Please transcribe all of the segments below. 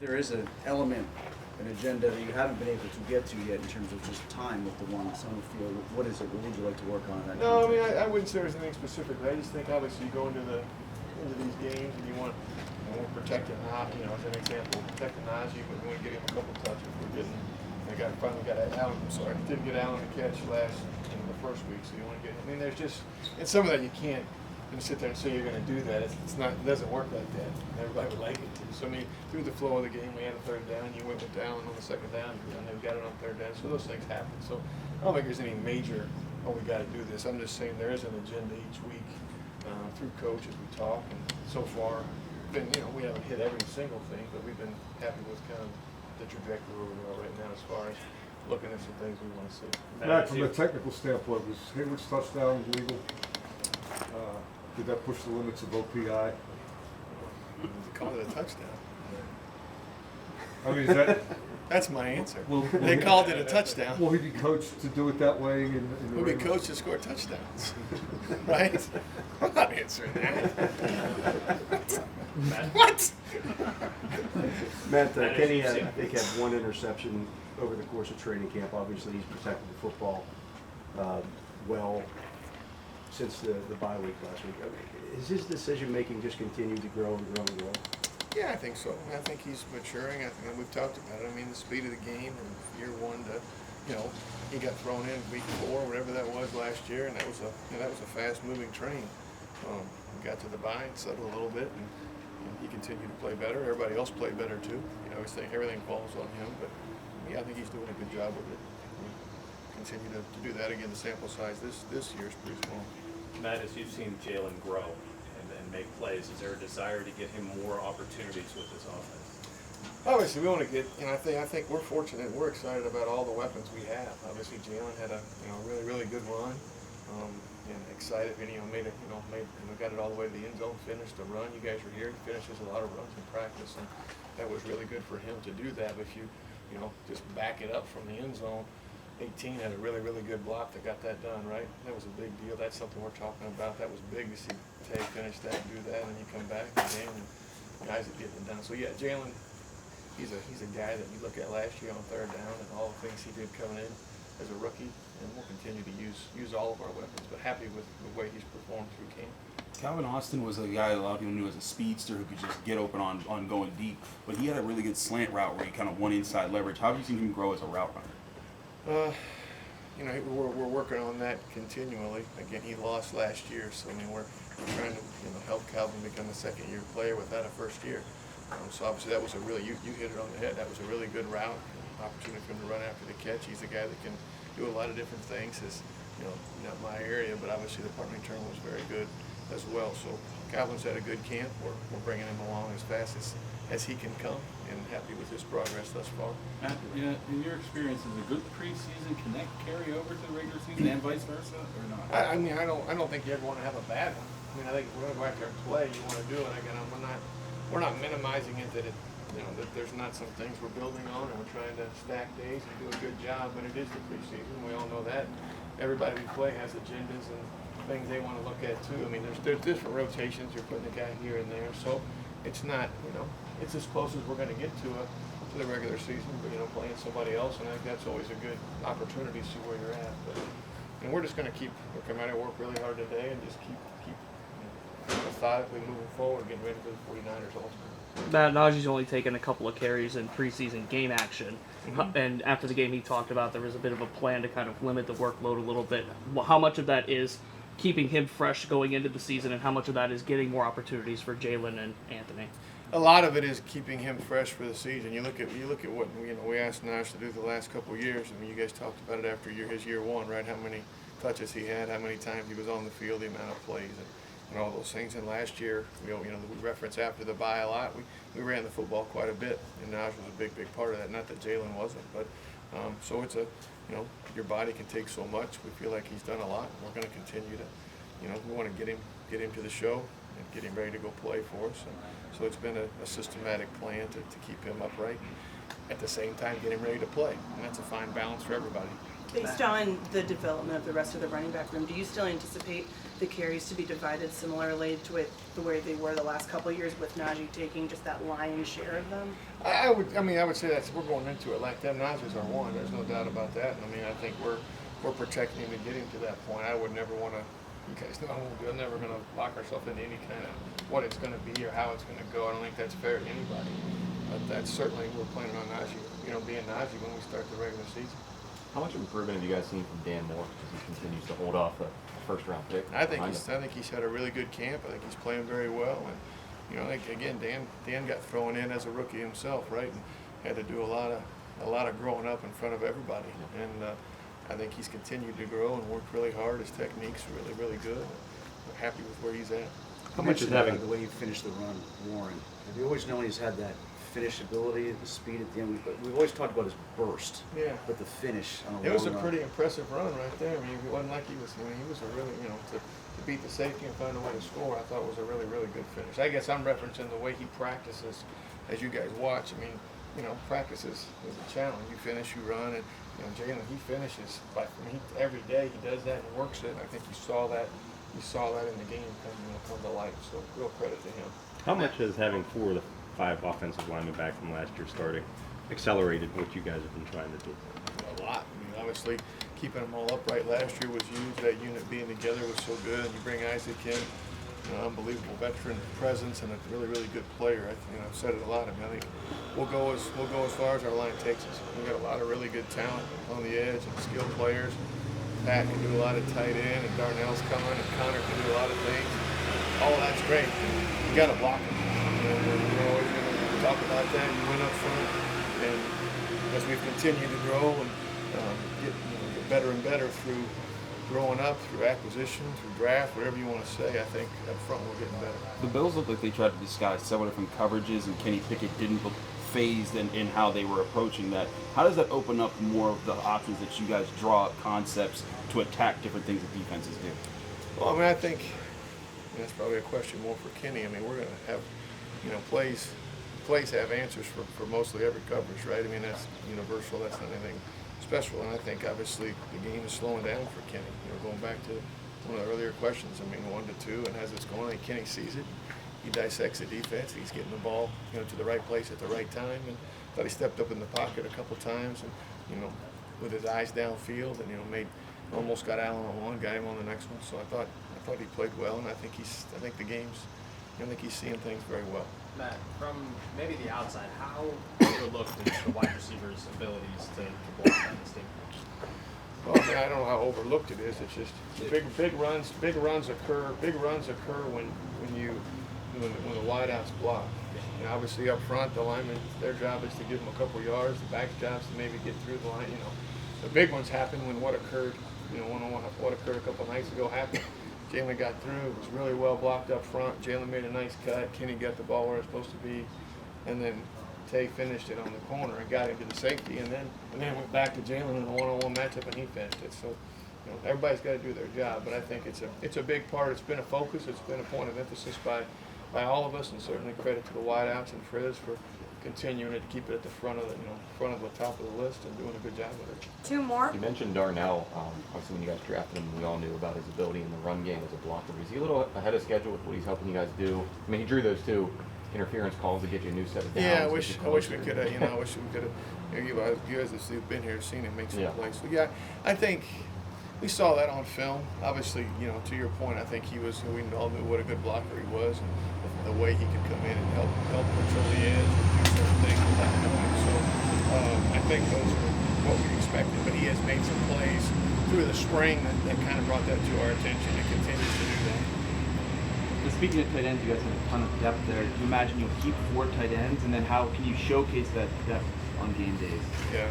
There is an element, an agenda that you haven't been able to get to yet in terms of just time with the ones on the field. What is it? What would you like to work on in that No, I mean, context? I wouldn't say there's anything specific. I just think obviously you go into these games and you want to protect it, as an example, protect the Najee, but we want to get him a couple touches. Finally got Allen. I'm sorry, didn't get Allen to catch the first week, so you want to get. I mean, there's just, and some of that you can't sit there and say you're going to do that. It's not. It doesn't work like that. Everybody would like it to. So I mean, through the flow of the game, we had a third down. You went with Allen on the second down, and they got it on third down. So those things happen. So I don't think there's any major. Oh, we got to do this. I'm just saying there is an agenda each week through coach as we talk, and so far, we haven't hit every single thing, but we've been happy with kind of the trajectory where we are right now as far as looking at some things we want to see. Matt, from a technical standpoint, was Hayward's touchdown legal? Did that push the limits of OPI? They called it a touchdown. I mean, is that? That's my answer. They called it a touchdown. Will he be coached to do it that way? We'll be coached to score touchdowns, right? I'm not answering that. What? Matt, Kenny, I think, had one interception over the course of training camp. Obviously, he's protected the football well since the bye week last week. Is his decision-making just continued to grow and grow and grow? Yeah, I think so. I think he's maturing. I think we've talked about it. I mean, the speed of the game from year one to, he got thrown in week 4, whatever that was last year, and that was a fast-moving train. We got to the bye and settled a little bit, and he continued to play better. Everybody else played better too. Everything falls on him, but yeah, I think he's doing a good job with it. We continue to do that again. The sample size this year is pretty small. Matt, as you've seen Jalen grow and make plays, is there a desire to get him more opportunities with this offense? Obviously, we want to get. I think we're fortunate. We're excited about all the weapons we have. Obviously, Jalen had a really good run, and excited. Got it all the way to the end zone. Finished a run. You guys were here. He finishes a lot of runs in practice, and that was really good for him to do that. But if you just back it up from the end zone. 18 had a really good block that got that done, right? That was a big deal. That's something we're talking about. That was big to see Tay finish that, do that, and you come back again, and guys are getting it done. So yeah, Jalen, he's a guy that you look at last year on third down and all the things he did coming in as a rookie, and we'll continue to use all of our weapons, but happy with the way he's performed through camp. Calvin Austin was a guy a lot of people knew as a speedster who could just get open on going deep, but he had a really good slant route where he kind of won inside leverage. How have you seen him grow as a route runner? We're working on that continually. Again, he lost last year, so we're trying to help Calvin become a second-year player without a first year. So obviously that was you hit it on the head. That was a really good route, opportunity for him to run after the catch. He's a guy that can do a lot of different things. It's not my area, but obviously the punt return was very good as well. So Calvin's had a good camp. We're bringing him along as fast as he can come, and happy with his progress thus far. Matt, in your experience, is a good preseason can that carry over to the regular season and vice versa, or not? I don't think you ever want to have a bad one. I think if we're going to go out there and play, you want to do it. Again, we're not minimizing it that that there's not some things we're building on, and we're trying to stack days and do a good job. But it is the preseason. We all know that. Everybody we play has agendas and things they want to look at too. There's different rotations. You're putting a guy here and there, so it's not it's as close as we're going to get to the regular season. But playing somebody else, and I think that's always a good opportunity to see where you're at. But we're just going to come out and work really hard today, and just keep methodically moving forward, getting ready for the 49ers ultimately. Matt, Najee's only taken a couple of carries in preseason game action, and after the game he talked about there was a bit of a plan to kind of limit the workload a little bit. How much of that is keeping him fresh going into the season, and how much of that is getting more opportunities for Jalen and Anthony? A lot of it is keeping him fresh for the season. You look at what we asked Nash to do the last couple of years. You guys talked about it after his year one, right? How many touches he had, how many times he was on the field, the amount of plays, and all those things. And last year, we reference after the bye a lot. We ran the football quite a bit, and Nash was a big part of that. Not that Jalen wasn't, but so it's your body can take so much. We feel like he's done a lot, and we're going to continue to, we want to get him to the show and get him ready to go play for us. So it's been a systematic plan to keep him upright. At the same time, get him ready to play, and that's a fine balance for everybody. Based on the development of the rest of the running back room, do you still anticipate the carries to be divided similarly to the way they were the last couple of years, with Najee taking just that lion's share of them? I would say that we're going into it like that. Najee's our one. There's no doubt about that. I mean, I think we're protecting him and getting to that point. I would never want to. You guys know we're never going to lock ourselves into any kind of what it's going to be or how it's going to go. I don't think that's fair to anybody. But that's certainly we're planning on Najee, being Najee when we start the regular season. How much improvement have you guys seen from Dan Moore as he continues to hold off a first-round pick? I think he's had a really good camp. I think he's playing very well, and I think again Dan got thrown in as a rookie himself, right, and had to do a lot of growing up in front of everybody. And I think he's continued to grow and worked really hard. His technique's really, really good. I'm happy with where he's at. How much is having the way he finished the run, Warren? Have you always known he's had that finish ability, the speed at the end? We've always talked about his burst. Yeah. But the finish on a long It was a run. pretty impressive run right there. I mean, it wasn't like he was a really, to beat the safety and find a way to score, I thought it was a really, really good finish. I guess I'm referencing the way he practices, as you guys watch. I mean, practice is a challenge. You finish, you run, and Jalen, he finishes. Every day he does that and works it. I think you saw that in the game come to life. So real credit to him. How much has having 4 of the 5 offensive linemen back from last year starting accelerated what you guys have been trying to do? A lot. I mean, obviously, keeping them all upright last year was huge. That unit being together was so good. And you bring Isaac in, unbelievable veteran presence and a really, really good player. I've said it a lot. I mean, I think we'll go as far as our line takes us. We've got a lot of really good talent on the edge and skilled players. Pat can do a lot of tight end, and Darnell's coming, and Connor can do a lot of things. All that's great. You got to block them. We're always going to talk about that. You win up front, and as we've continued to grow and get better and better through growing up, through acquisition, through draft, whatever you want to say, I think up front we're getting better. The Bills look like they tried to disguise several different coverages, and Kenny Pickett didn't look phased in how they were approaching that. How does that open up more of the options that you guys draw up concepts to attack different things that defenses do? Well, I mean, I think that's probably a question more for Kenny. I mean, we're going to have, plays have answers for mostly every coverage, right? I mean, that's universal. That's not anything special. And I think, obviously, the game is slowing down for Kenny. Going back to one of the earlier questions, I mean, 1 to 2, and as it's going, I think Kenny sees it. He dissects the defense. He's getting the ball, to the right place at the right time. And I thought he stepped up in the pocket a couple times, and with his eyes downfield, and almost got Allen on one, got him on the next one. So I thought he played well, and I think the game's, I think he's seeing things very well. Matt, from maybe the outside, how overlooked is the wide receiver's abilities to block on this team? Well, I mean, I don't know how overlooked it is. It's just big runs occur when the wideouts block. And obviously up front, the linemen, their job is to give them a couple yards. The back's job is to maybe get through the line. The big ones happen when what occurred, what occurred a couple nights ago happened. Jalen got through. It was really well blocked up front. Jalen made a nice cut. Kenny got the ball where it's supposed to be, and then Tay finished it on the corner and got into the safety, and then went back to Jalen in a one-on-one matchup, and he finished it. So, everybody's got to do their job, but I think it's a big part. It's been a focus. It's been a point of emphasis by all of us, and certainly credit to the wideouts and Frizz for continuing to keep it at the front of the top of the list and doing a good job with it. 2 more. You mentioned Darnell. Obviously, when you guys drafted him, we all knew about his ability in the run game as a blocker. Is he a little ahead of schedule with what he's helping you guys do? I mean, he drew those 2 interference calls to get you a new set of downs. Yeah, I wish we could have. I wish we could have. You guys have been here, seen him make some plays. So yeah, I think we saw that on film. Obviously, to your point, I think he was. We all knew what a good blocker he was, and the way he could come in and help control the edge and do certain things at that point. So I think those are what we expected. But he has made some plays through the spring that kind of brought that to our attention and continues to do that. Speaking of tight ends, you guys have a ton of depth there. Do you imagine you'll keep 4 tight ends, and then how can you showcase that depth on game days? Yeah,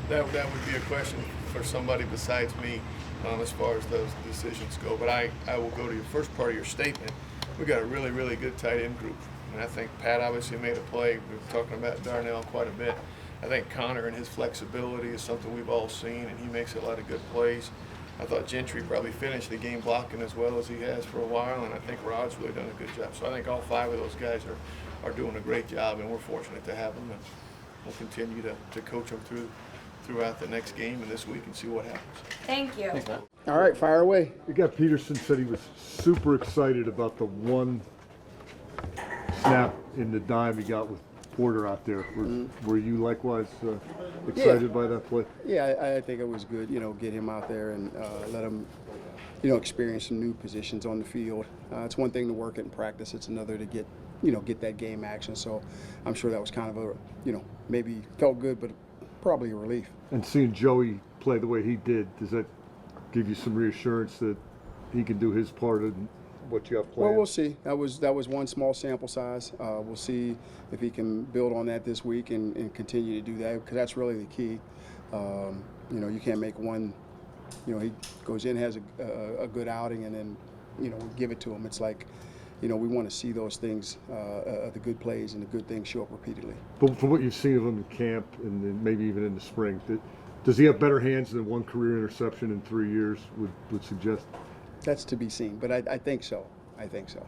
that would be a question for somebody besides me as far as those decisions go. But I will go to your first part of your statement. We've got a really, really good tight end group. And I think Pat obviously made a play. We were talking about Darnell quite a bit. I think Connor and his flexibility is something we've all seen, and he makes a lot of good plays. I thought Gentry probably finished the game blocking as well as he has for a while, and I think Rod's really done a good job. So I think all 5 of those guys are doing a great job, and we're fortunate to have them, and we'll continue to coach them throughout the next game and this week and see what happens. Thank you. Thanks, Matt. All right, fire away. You got Peterson said he was super excited about the one snap in the dime he got with Porter out there. Were you likewise excited by that play? Yeah, I think it was good, get him out there and let him, experience some new positions on the field. It's one thing to work it in practice. It's another to get that game action. So I'm sure that was kind of a, maybe felt good, but probably a relief. And seeing Joey play the way he did, does that give you some reassurance that he can do his part in what you have planned? Well, we'll see. That was one small sample size. We'll see if he can build on that this week and continue to do that, because that's really the key. You can't make one. He goes in, has a good outing, and then we give it to him. It's like, we want to see those things, the good plays and the good things show up repeatedly. But from what you've seen of him in camp and then maybe even in the spring, does he have better hands than one career interception in 3 years would suggest? That's to be seen, but I think so. I think so.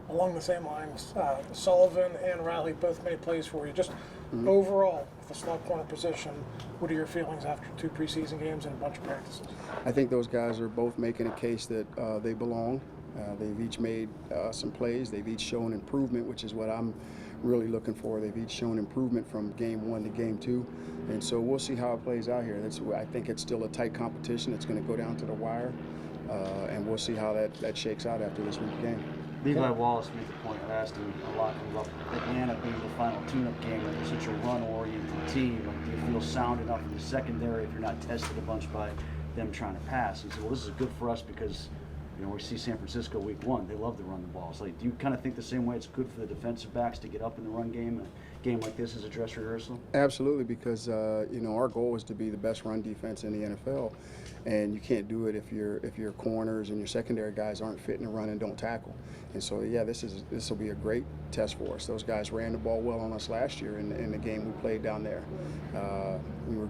Along the same lines, Sullivan and Riley both made plays for you. Just overall, with the slot corner position, what are your feelings after 2 preseason games and a bunch of practices? I think those guys are both making a case that they belong. They've each made some plays. They've each shown improvement, which is what I'm really looking for. They've each shown improvement from game 1 to game 2. And so we'll see how it plays out here. I think it's still a tight competition. It's going to go down to the wire. And we'll see how that shakes out after this week's game. Levi Wallace made the point. I asked him a lot about Atlanta being the final tune-up game, and they're such a run-oriented team. Like, do you feel sound enough in the secondary if you're not tested a bunch by them trying to pass? He said, well, this is good for us because, we see San Francisco week 1. They love to run the ball. So, do you kind of think the same way it's good for the defensive backs to get up in the run game? A game like this is a dress rehearsal? Absolutely, because, our goal is to be the best run defense in the NFL. And you can't do it if your corners and your secondary guys aren't fitting to run and don't tackle. And so, yeah, this will be a great test for us. Those guys ran the ball well on us last year in the game we played down there. We were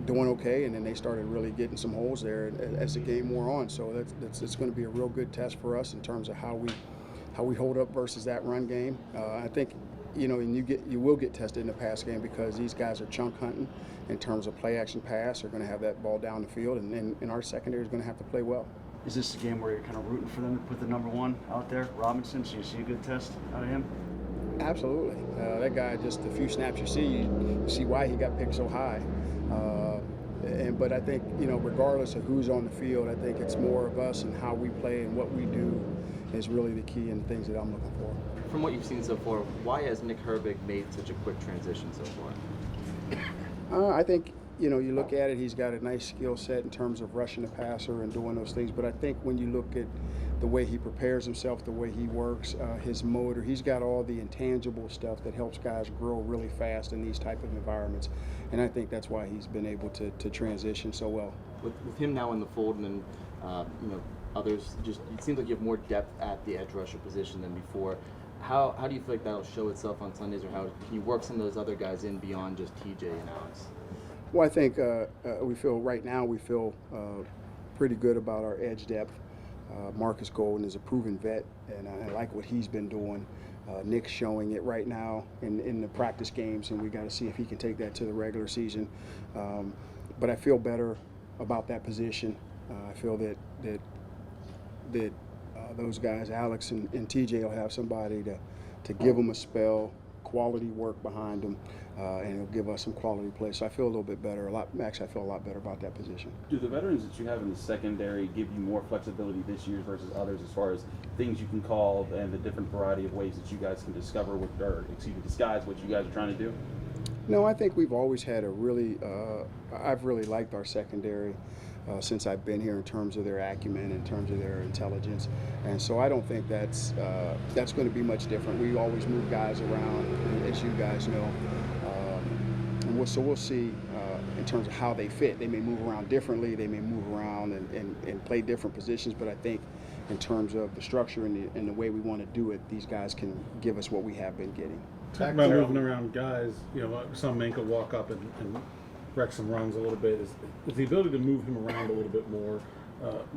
doing okay, and then they started really getting some holes there as the game wore on. So it's going to be a real good test for us in terms of how we hold up versus that run game. I think, and you will get tested in the pass game because these guys are chunk hunting in terms of play action pass. They're going to have that ball down the field, and our secondary is going to have to play well. Is this a game where you're kind of rooting for them to put the number 1 out there, Robinson? So you see a good test out of him? Absolutely. That guy, just a few snaps you see why he got picked so high. But I think, regardless of who's on the field, I think it's more of us and how we play and what we do is really the key and the things that I'm looking for. From what you've seen so far, why has Nick Herbig made such a quick transition so far? I think, you look at it, he's got a nice skill set in terms of rushing the passer and doing those things. But I think when you look at the way he prepares himself, the way he works, his motor, he's got all the intangible stuff that helps guys grow really fast in these type of environments. And I think that's why he's been able to transition so well. With him now in the fold and then, others, it seems like you have more depth at the edge rusher position than before. How do you feel like that'll show itself on Sundays, or how can you work some of those other guys in beyond just TJ and Alex? Well, I think we feel pretty good about our edge depth. Marcus Golden is a proven vet, and I like what he's been doing. Nick's showing it right now in the practice games, and we got to see if he can take that to the regular season. But I feel better about that position. I feel that those guys, Alex and TJ, will have somebody to give them a spell, quality work behind them, and it'll give us some quality play. So I feel a little bit better. I feel a lot better about that position. Do the veterans that you have in the secondary give you more flexibility this year versus others as far as things you can call and the different variety of ways that you guys can disguise what you guys are trying to do? No, I think we've always had I've really liked our secondary since I've been here in terms of their acumen, in terms of their intelligence. And so I don't think that's going to be much different. We always move guys around, as you guys know. So we'll see in terms of how they fit. They may move around differently. They may move around and play different positions. But I think in terms of the structure and the way we want to do it, these guys can give us what we have been getting. Talking about moving around guys, some men could walk up and wreck some runs a little bit. Is the ability to move him around a little bit more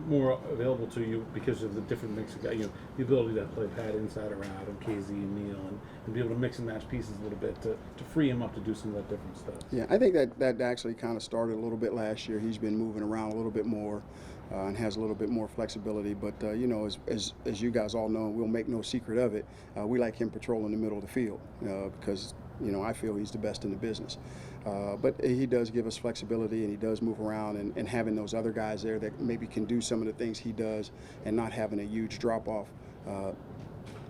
more available to you because of the different mix of guys, you know, the ability to play pad inside or out and KZ and Neal and be able to mix and match pieces a little bit to free him up to do some of that different stuff. Yeah, I think that actually kind of started a little bit last year. He's been moving around a little bit more and has a little bit more flexibility. But, you know, as you guys all know, we'll make no secret of it, we like him patrolling the middle of the field because, you know, I feel he's the best in the business. But he does give us flexibility, and he does move around, and having those other guys there that maybe can do some of the things he does and not having a huge drop-off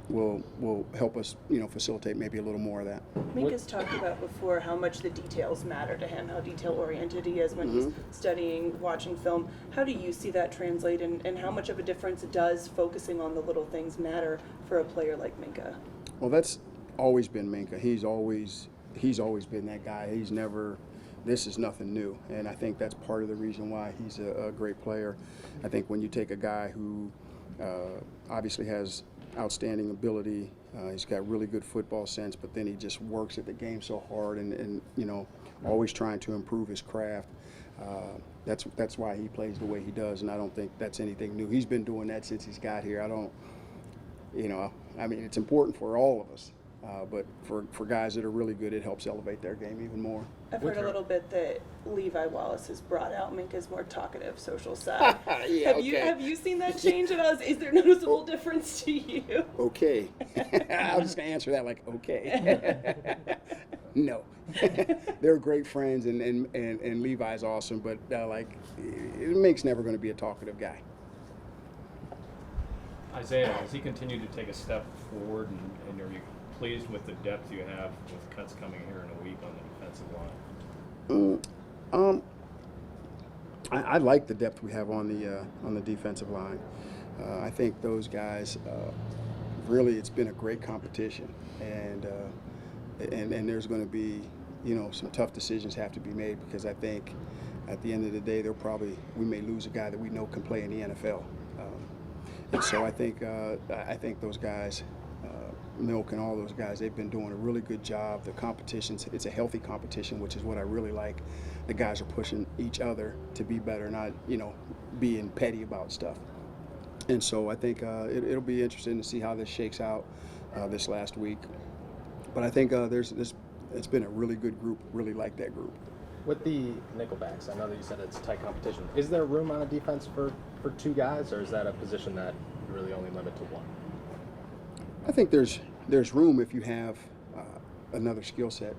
will help us, you know, facilitate maybe a little more of that. Minka's talked about before how much the details matter to him, how detail-oriented he is when he's studying, watching film. How do you see that translate, and how much of a difference does focusing on the little things matter for a player like Minka? Well, that's always been Minka. He's always been that guy. He's never, this is nothing new. And I think that's part of the reason why he's a great player. I think when you take a guy who obviously has outstanding ability, he's got really good football sense, but then he just works at the game so hard and you know, always trying to improve his craft. That's why he plays the way he does, and I don't think that's anything new. He's been doing that since he's got here. You know, I mean, it's important for all of us. But for guys that are really good, it helps elevate their game even more. I've heard a little bit that Levi Wallace has brought out Minka's more talkative social side. Yeah, Have you seen that change at all? Is there a noticeable difference to you? Okay. I was just going to answer that like, okay. No. They're great friends, and Levi's awesome, but like, Mink's never going to be a talkative guy. Isaiah, has he continued to take a step forward, and are you pleased with the depth you have with cuts coming here in a week on the defensive line? I like the depth we have on the defensive line. I think those guys, really, it's been a great competition, and there's going to be, you know, some tough decisions have to be made, because I think at the end of the day, we may lose a guy that we know can play in the NFL. And so I think those guys, Milk and all those guys, they've been doing a really good job. The competition's, it's a healthy competition, which is what I really like. The guys are pushing each other to be better, not, you know, being petty about stuff. And so I think it'll be interesting to see how this shakes out this last week. But I think it's been a really good group. Really like that group. With the nickelbacks, I know that you said it's tight competition. Is there room on a defense for two guys, or is that a position that you really only limit to one? I think there's room if you have another skill set.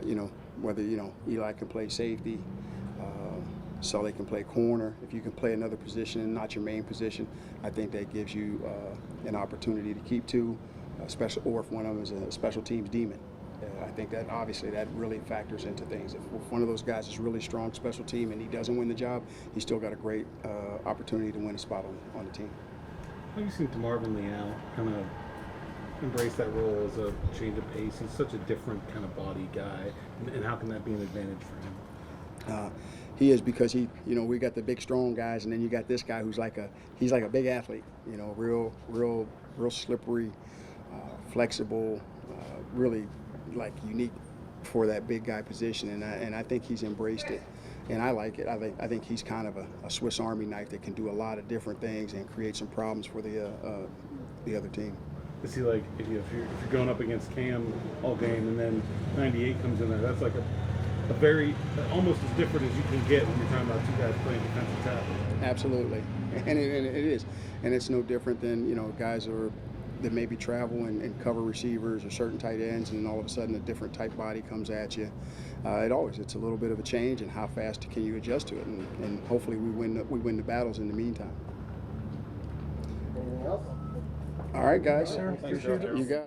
You know, whether, you know, Eli can play safety, Sully can play corner. If you can play another position and not your main position, I think that gives you an opportunity to keep two, or if one of them is a special teams demon. I think that obviously that really factors into things. If one of those guys is really strong special team and he doesn't win the job, he's still got a great opportunity to win a spot on the team. How have you seen DeMarvin Leal kind of embrace that role as a change of pace? He's such a different kind of body guy, and how can that be an advantage for him? He is, because you know, we got the big strong guys, and then you got this guy who's he's like a big athlete. You know, real slippery, flexible, really like unique for that big guy position, and I think he's embraced it. And I like it. I think he's kind of a Swiss Army knife that can do a lot of different things and create some problems for the other team. Is he like, if you're going up against Cam all game and then 98 comes in there, that's like a very, almost as different as you can get when you're talking about two guys playing defensive tackle. Absolutely, and it is, and it's no different than, you know, guys that maybe travel and cover receivers or certain tight ends, and then all of a sudden a different type body comes at you. It's a little bit of a change, and how fast can you adjust to it, and hopefully we win the battles in the meantime. Anything else? All right, guys. Thanks, sir. You got it.